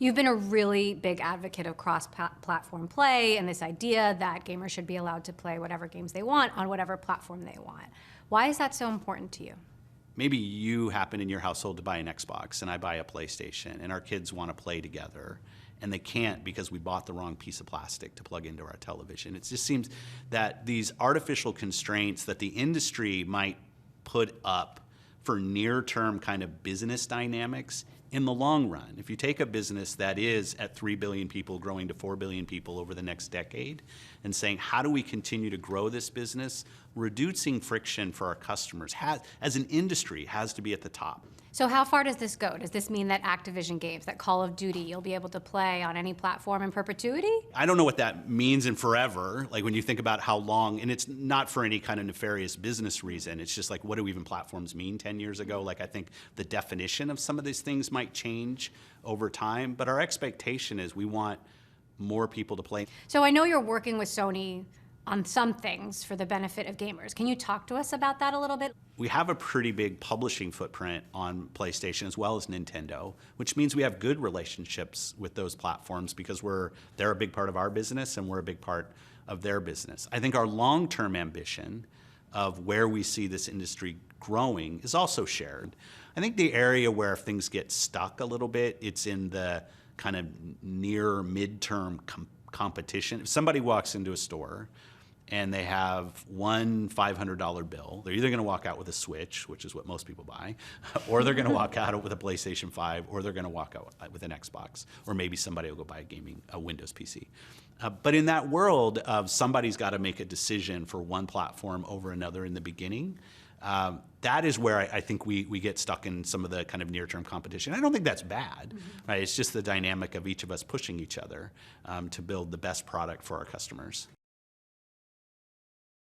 You've been a really big advocate of cross-platform play and this idea that gamers should be allowed to play whatever games they want on whatever platform they want. Why is that so important to you? Maybe you happen in your household to buy an Xbox and I buy a PlayStation, and our kids want to play together and they can't because we bought the wrong piece of plastic to plug into our television. It just seems that these artificial constraints that the industry might put up for near-term kind of business dynamics, in the long run, if you take a business that is at 3 billion people growing to 4 billion people over the next decade and saying, how do we continue to grow this business, reducing friction for our customers as an industry has to be at the top. So how far does this go? Does this mean that Activision games, that Call of Duty, you'll be able to play on any platform in perpetuity? I don't know what that means in forever. Like when you think about how long, and it's not for any kind of nefarious business reason. It's just like, what do even platforms mean 10 years ago? Like I think the definition of some of these things might change over time, but our expectation is we want more people to play. So I know you're working with Sony on some things for the benefit of gamers. Can you talk to us about that a little bit? We have a pretty big publishing footprint on PlayStation as well as Nintendo, which means we have good relationships with those platforms because they're a big part of our business and we're a big part of their business. I think our long-term ambition of where we see this industry growing is also shared. I think the area where things get stuck a little bit, it's in the kind of near midterm competition. If somebody walks into a store and they have one $500 bill, they're either going to walk out with a Switch, which is what most people buy, or they're going to walk out with a PlayStation 5, or they're going to walk out with an Xbox, or maybe somebody will go buy a Windows PC. But in that world, somebody's got to make a decision for one platform over another in the beginning. That is where I think we get stuck in some of the kind of near-term competition. I don't think that's bad, right? It's just the dynamic of each of us pushing each other to build the best product for our customers.